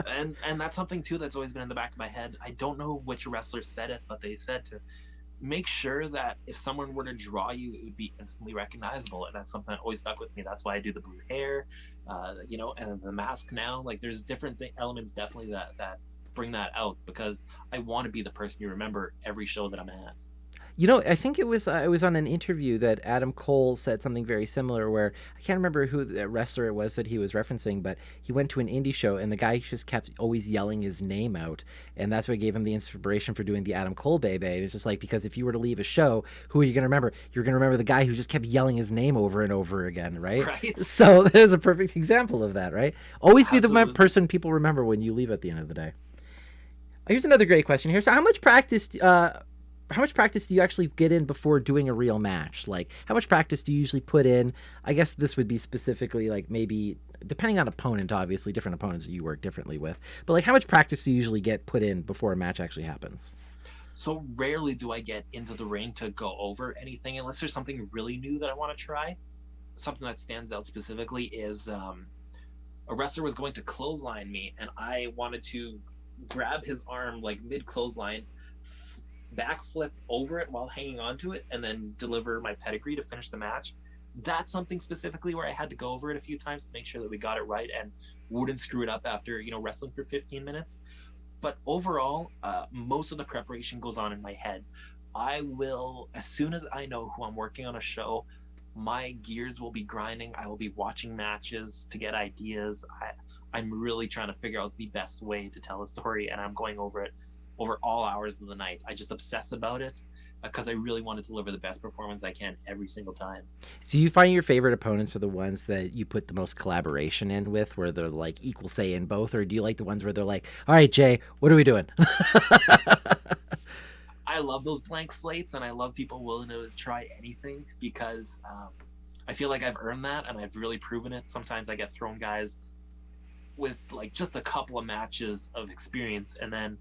B: And that's something too that's always been in the back of my head. I don't know which wrestler said it, but they said to make sure that if someone were to draw you, it would be instantly recognizable, and that's something that always stuck with me. That's why I do the blue hair, and the mask now. Like there's different elements definitely that bring that out because I want to be the person you remember every show that I'm at.
A: You know, I think it was on an interview that Adam Cole said something very similar. Where I can't remember who the wrestler it was that he was referencing, but he went to an indie show and the guy just kept always yelling his name out, and that's what gave him the inspiration for doing the Adam Cole Baby. It's just like because if you were to leave a show, who are you gonna remember? You're gonna remember the guy who just kept yelling his name over and over again, right?
B: Right.
A: So there's a perfect example of that, right? Always be the
B: Absolutely.
A: person people remember when you leave at the end of the day. Here's another great question here. So, how much practice do you actually get in before doing a real match? Like, how much practice do you usually put in? I guess this would be specifically like maybe depending on opponent. Obviously, different opponents that you work differently with. But like, how much practice do you usually get put in before a match actually happens?
B: So rarely do I get into the ring to go over anything unless there's something really new that I want to try. Something that stands out specifically is a wrestler was going to clothesline me, and I wanted to grab his arm like mid clothesline, backflip over it while hanging onto it, and then deliver my pedigree to finish the match. That's something specifically where I had to go over it a few times to make sure that we got it right and wouldn't screw it up after wrestling for 15 minutes. But overall, most of the preparation goes on in my head. I will, as soon as I know who I'm working on a show, my gears will be grinding. I will be watching matches to get ideas. I'm really trying to figure out the best way to tell a story, and I'm going over it over all hours of the night. I just obsess about it because I really want to deliver the best performance I can every single time.
A: So you find your favorite opponents are the ones that you put the most collaboration in with, where they're like equal say in both, or do you like the ones where they're like, "All right, Jay, what are we doing?"
B: I love those blank slates, and I love people willing to try anything because I feel like I've earned that, and I've really proven it. Sometimes I get thrown guys with like just a couple of matches of experience and then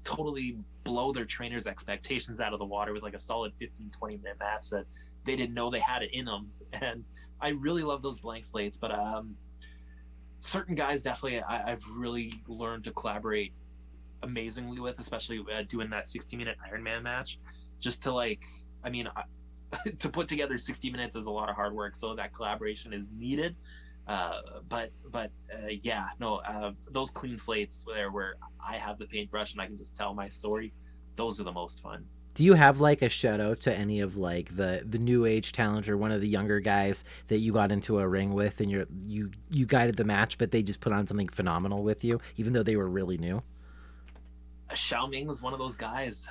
B: totally blow their trainers' expectations out of the water with like a solid 15-20 minute match that they didn't know they had it in them. And I really love those blank slates, but certain guys definitely I've really learned to collaborate amazingly with, especially doing that 60-minute Ironman match. Just to to put together 60 minutes is a lot of hard work, so that collaboration is needed. Yeah, no, those clean slates where I have the paintbrush and I can just tell my story, those are the most fun.
A: Do you have like a shout out to any of like the new age talent or one of the younger guys that you got into a ring with and you guided the match, but they just put on something phenomenal with you, even though they were really new?
B: Xiao Ming was one of those guys.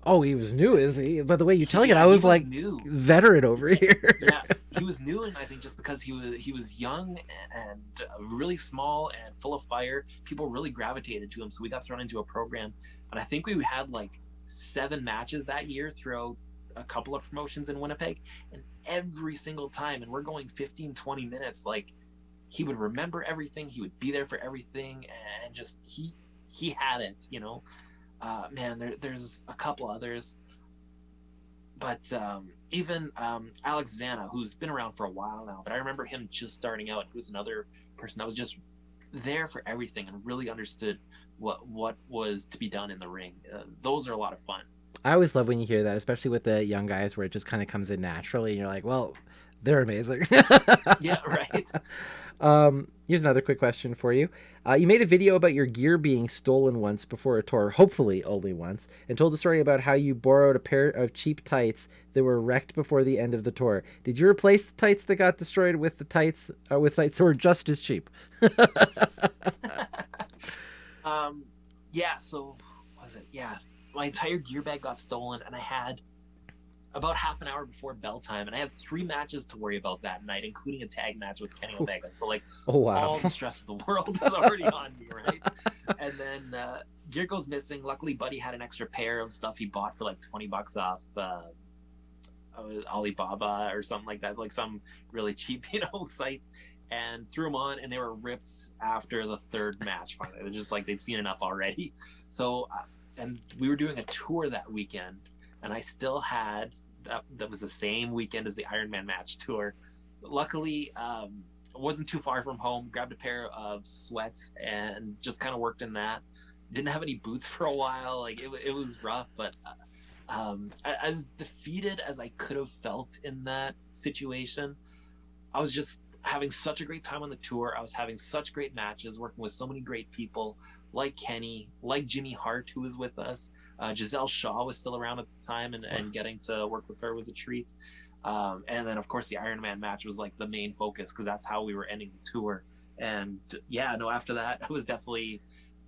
A: Oh, he was new, is he? By the way, you telling it,
B: Yeah,
A: I
B: he
A: was
B: was
A: like
B: new.
A: veteran over here.
B: Yeah, he was new, and I think just because he was young and really small and full of fire, people really gravitated to him. So we got thrown into a program, and I think we had like 7 matches that year throughout a couple of promotions in Winnipeg, and every single time, and we're going 15, 20 minutes, like he would remember everything, he would be there for everything, and just he had it, you know. Man, there's a couple others, but even Alex Vanna, who's been around for a while now, but I remember him just starting out. He was another person that was just there for everything and really understood what was to be done in the ring. Those are a lot of fun.
A: I always love when you hear that, especially with the young guys, where it just kind of comes in naturally, and you're like, well, they're amazing.
B: Yeah, right.
A: Here's another quick question for you. You made a video about your gear being stolen once before a tour, hopefully only once, and told a story about how you borrowed a pair of cheap tights that were wrecked before the end of the tour. Did you replace the tights that got destroyed with the tights that were just as cheap?
B: Yeah. So what was it? Yeah, my entire gear bag got stolen, and I had about half an hour before bell time, and I had 3 matches to worry about that night, including a tag match with Kenny Omega. So like,
A: Oh wow!
B: all the stress of the world is already on me, right? And then gear goes missing. Luckily, Buddy had an extra pair of stuff he bought for like $20 off Alibaba or something like that, like some really cheap, site, and threw them on, and they were ripped after the 3rd match. Finally, they're just like they'd seen enough already. So, and we were doing a tour that weekend, and I still had. That was the same weekend as the Iron Man match tour. Luckily, I wasn't too far from home. Grabbed a pair of sweats and just kind of worked in that. Didn't have any boots for a while. Like it was rough, but as defeated as I could have felt in that situation, I was just having such a great time on the tour. I was having such great matches, working with so many great people like Kenny, like Jimmy Hart, who was with us. Giselle Shaw was still around at the time, and getting to work with her was a treat. And then, of course, the Iron Man match was like the main focus because that's how we were ending the tour. And yeah, no, after that, I was definitely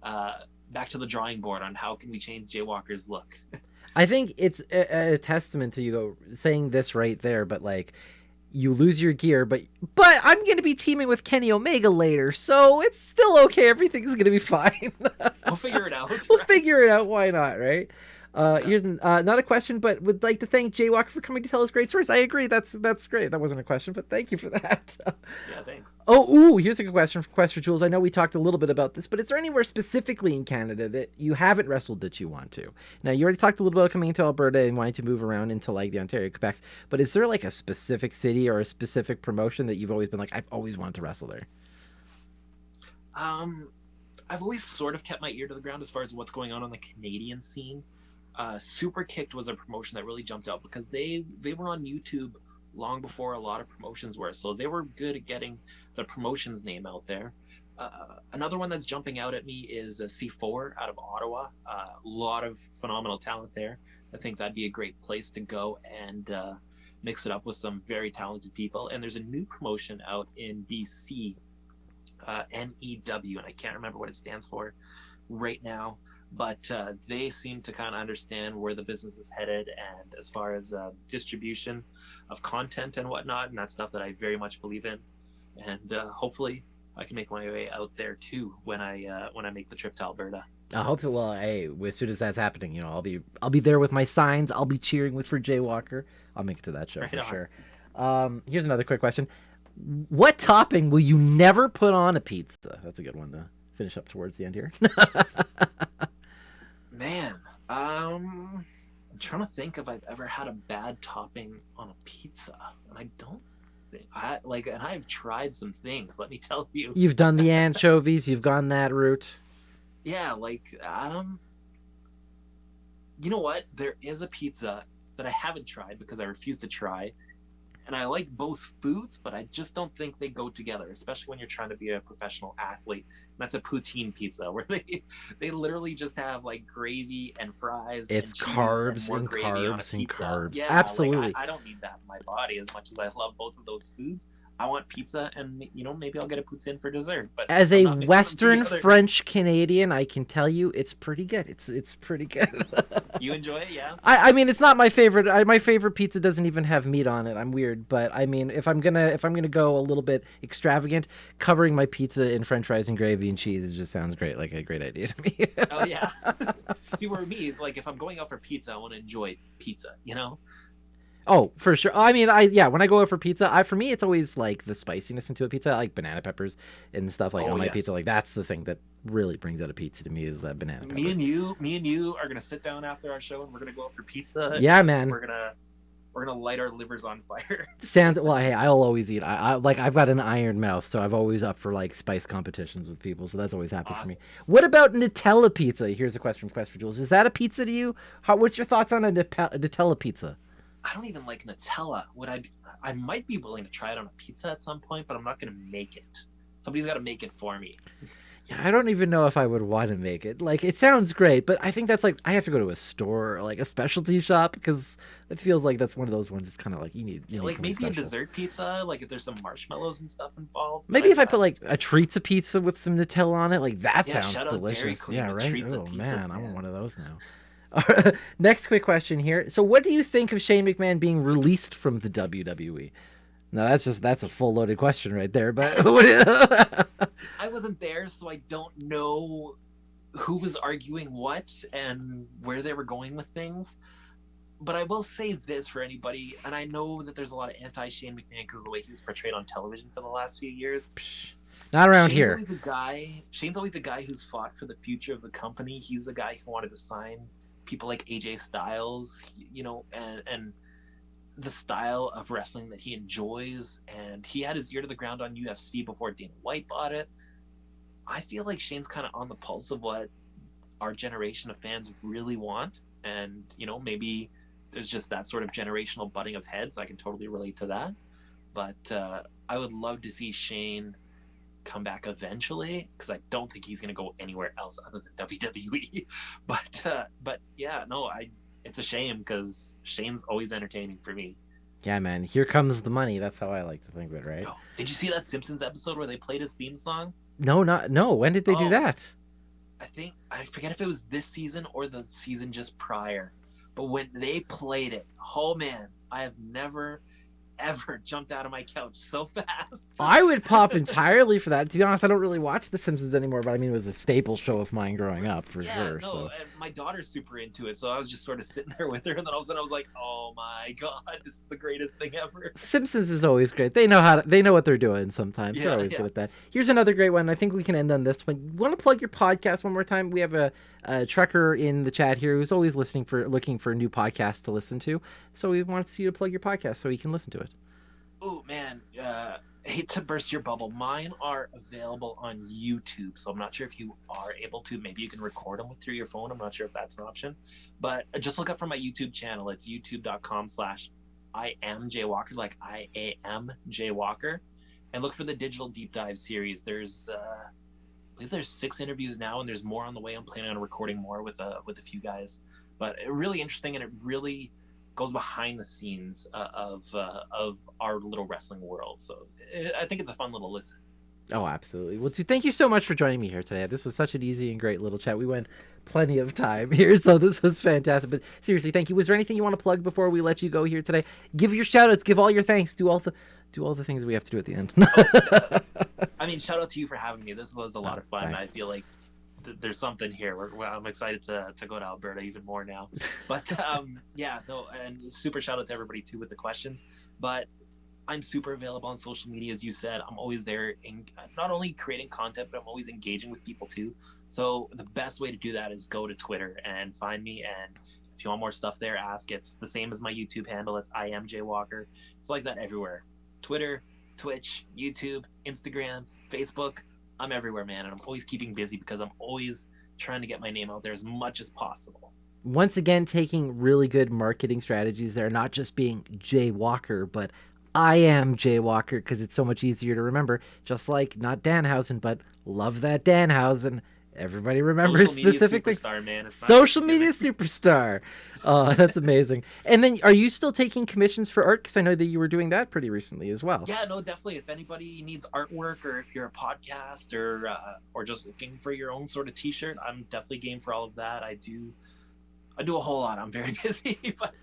B: back to the drawing board on how can we change Jaywalker's look.
A: I think it's a testament to you saying this right there, but like, you lose your gear, but I'm going to be teaming with Kenny Omega later, so it's still okay. Everything's going to be fine.
B: We'll figure it out.
A: We'll figure it out. Why not, right? Here's not a question, but would like to thank Jaywalker for coming to tell us great stories. I agree. That's great. That wasn't a question, but thank you for that.
B: Yeah, thanks.
A: Here's a good question from Quest for Jules. I know we talked a little bit about this, but is there anywhere specifically in Canada that you haven't wrestled that you want to? Now, you already talked a little bit about coming into Alberta and wanting to move around into like the Ontario, Quebec, but is there like a specific city or a specific promotion that you've always been like, I've always wanted to wrestle there?
B: I've always sort of kept my ear to the ground as far as what's going on the Canadian scene. Super Kicked was a promotion that really jumped out because they were on YouTube long before a lot of promotions were, so they were good at getting the promotion's name out there. Another one that's jumping out at me is C4 out of Ottawa. A lot of phenomenal talent there. I think that'd be a great place to go and mix it up with some very talented people. And there's a new promotion out in BC, NEW, and I can't remember what it stands for right now. But they seem to kind of understand where the business is headed, and as far as distribution of content and whatnot, and that's stuff that I very much believe in. And hopefully, I can make my way out there too when I make the trip to Alberta.
A: I hope so. Well, hey, as soon as that's happening, I'll be there with my signs. I'll be cheering for Jaywalker. I'll make it to that show right for sure. Here's another quick question: what topping will you never put on a pizza? That's a good one to finish up towards the end here.
B: Man, I'm trying to think if I've ever had a bad topping on a pizza, and I don't think and I've tried some things. Let me tell you.
A: You've done the anchovies. You've gone that route.
B: Yeah, you know what? There is a pizza that I haven't tried because I refuse to try, and I like both foods, but I just don't think they go together, especially when you're trying to be a professional athlete. And that's a poutine pizza where they literally just have like gravy and fries
A: It's
B: and cheese
A: carbs
B: and more
A: and
B: gravy on a
A: carbs and
B: pizza.
A: carbs.
B: Yeah,
A: Absolutely.
B: like I don't need that in my body as much as I love both of those foods. I want pizza, and maybe I'll get a poutine for dessert. But
A: As
B: I'm
A: a
B: not mixing them
A: Western
B: together.
A: French Canadian, I can tell you it's pretty good. It's pretty good.
B: You enjoy it, yeah?
A: I mean, it's not my favorite. My favorite pizza doesn't even have meat on it. I'm weird, but I mean, if I'm gonna go a little bit extravagant, covering my pizza in French fries and gravy and cheese, it just sounds great, like a great idea to me.
B: Oh yeah. See, where me, it's like if I'm going out for pizza, I want to enjoy pizza.
A: Oh, for sure. I mean, when I go out for pizza, for me it's always like the spiciness into a pizza. I like banana peppers and stuff like
B: Oh
A: on my
B: yes.
A: pizza. Like that's the thing that really brings out a pizza to me is that banana pepper.
B: Me and you are gonna sit down after our show, and we're gonna go out for pizza.
A: Yeah, man.
B: We're gonna light our livers on fire.
A: Well, hey, I'll always eat. I've got an iron mouth, so I've always up for like spice competitions with people. So that's always happy for me. What about Nutella pizza? Here's a question from Quest for Jules. Is that a pizza to you? What's your thoughts on a Nutella pizza?
B: I don't even like Nutella. I might be willing to try it on a pizza at some point, but I'm not gonna make it. Somebody's got to make it for me.
A: Yeah, I don't even know if I would want to make it. Like, it sounds great, but I think that's like I have to go to a store or like a specialty shop because it feels like that's one of those ones. It's kind of like you need
B: Like maybe
A: special.
B: a dessert pizza, like if there's some marshmallows and stuff involved.
A: Maybe if I put like a Treats pizza with some Nutella on it, like that
B: Yeah,
A: sounds
B: shout out Dairy
A: delicious.
B: Queen
A: Yeah,
B: with
A: right.
B: Treats
A: Oh
B: and pizzas,
A: man, I want
B: man.
A: one of those now. All right, next quick question here. So, what do you think of Shane McMahon being released from the WWE? No, that's a full loaded question right there. But
B: I wasn't there, so I don't know who was arguing what and where they were going with things. But I will say this for anybody, and I know that there's a lot of anti-Shane McMahon because of the way he was portrayed on television for the last few years.
A: not around
B: Shane's
A: here.
B: Shane's always the guy who's fought for the future of the company. He's the guy who wanted to sign people like AJ Styles, and the style of wrestling that he enjoys. And he had his ear to the ground on UFC before Dana White bought it. I feel like Shane's kind of on the pulse of what our generation of fans really want. And, maybe there's just that sort of generational butting of heads. I can totally relate to that. But I would love to see Shane come back eventually because I don't think he's going to go anywhere else other than WWE. But yeah, no, it's a shame because Shane's always entertaining for me.
A: Yeah, man. Here comes the money. That's how I like to think of it, right?
B: Oh, did you see that Simpsons episode where they played his theme song?
A: No. When did they do that?
B: I forget if it was this season or the season just prior. But when they played it, oh man, I have never ever jumped out of my couch so fast.
A: I would pop entirely for that. To be honest, I don't really watch The Simpsons anymore, but I mean, it was a staple show of mine growing up for sure.
B: No,
A: so.
B: and my daughter's super into it, so I was just sort of sitting there with her, and then all of a sudden I was like, "Oh my god, this is the greatest thing ever!"
A: Simpsons is always great. They know what they're doing sometimes. They're always good at that. Here's another great one. I think we can end on this one. You want to plug your podcast one more time? We have a trucker in the chat here who's always looking for new podcasts to listen to. So he wants you to plug your podcast so he can listen to it.
B: Oh man, hate to burst your bubble. Mine are available on YouTube, so I'm not sure if you are able to. Maybe you can record them through your phone. I'm not sure if that's an option, but just look up for my YouTube channel. It's youtube.com/IamJWalker, like IAMJWalker, and look for the Digital Deep Dive series. There's I believe there's 6 interviews now, and there's more on the way. I'm planning on recording more with a few guys, but really interesting, and it really goes behind the scenes of our little wrestling world. So I think it's a fun little listen.
A: Oh, absolutely. Well, thank you so much for joining me here today. This was such an easy and great little chat. We went plenty of time here, so this was fantastic. But seriously, thank you. Was there anything you want to plug before we let you go here today? Give your shout outs, give all your thanks, do all the things we have to do at the end.
B: I mean, shout out to you for having me. This was a lot of fun.
A: Thanks.
B: I feel like there's something here. I'm excited to go to Alberta even more now. But yeah, no, and super shout out to everybody too with the questions. But I'm super available on social media, as you said. I'm always there, not only creating content, but I'm always engaging with people too. So the best way to do that is go to Twitter and find me. And if you want more stuff there, ask. It's the same as my YouTube handle. It's IamJWalker. It's like that everywhere. Twitter, Twitch, YouTube, Instagram, Facebook. I'm everywhere, man, and I'm always keeping busy because I'm always trying to get my name out there as much as possible.
A: Once again, taking really good marketing strategies there, not just being Jay Walker, but I am Jay Walker because it's so much easier to remember. Just like not Danhausen, but love that Danhausen. Everybody remembers
B: Social media
A: specific things.
B: superstar, man. It's not
A: Social
B: just a
A: media
B: gimmick.
A: superstar. Oh, that's amazing. And then, are you still taking commissions for art? Because I know that you were doing that pretty recently as well.
B: Yeah, no, definitely. If anybody needs artwork, or if you're a podcast, or just looking for your own sort of T-shirt, I'm definitely game for all of that. I do a whole lot. I'm very busy, but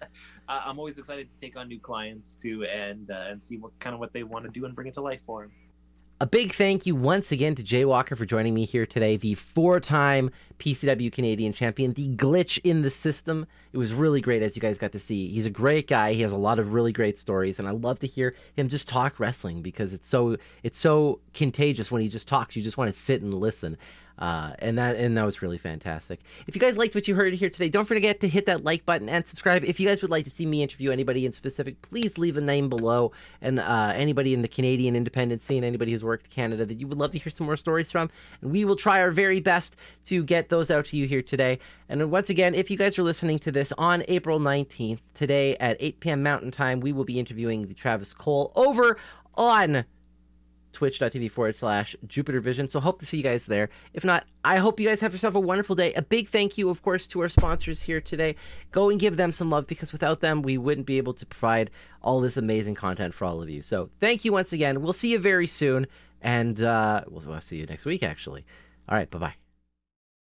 B: I'm always excited to take on new clients too, and see what they want to do and bring it to life for them.
A: A big thank you once again to Jay Walker for joining me here today, the 4-time PCW Canadian champion, the glitch in the system. It was really great, as you guys got to see. He's a great guy. He has a lot of really great stories, and I love to hear him just talk wrestling because it's so contagious when he just talks. You just want to sit and listen. And that was really fantastic. If you guys liked what you heard here today, don't forget to hit that like button and subscribe. If you guys would like to see me interview anybody in specific, please leave a name below. And anybody in the Canadian independent scene, anybody who's worked in Canada that you would love to hear some more stories from, and we will try our very best to get those out to you here today. And once again, if you guys are listening to this on April 19th, today at 8 p.m. Mountain Time, we will be interviewing the Travis Cole over on twitch.tv/Jupiter Vision. So hope to see you guys there. If not, I hope you guys have yourself a wonderful day. A big thank you, of course, to our sponsors here today. Go and give them some love, because without them, we wouldn't be able to provide all this amazing content for all of you. So thank you once again. We'll see you very soon, and we'll see you next week, actually. All right, bye-bye.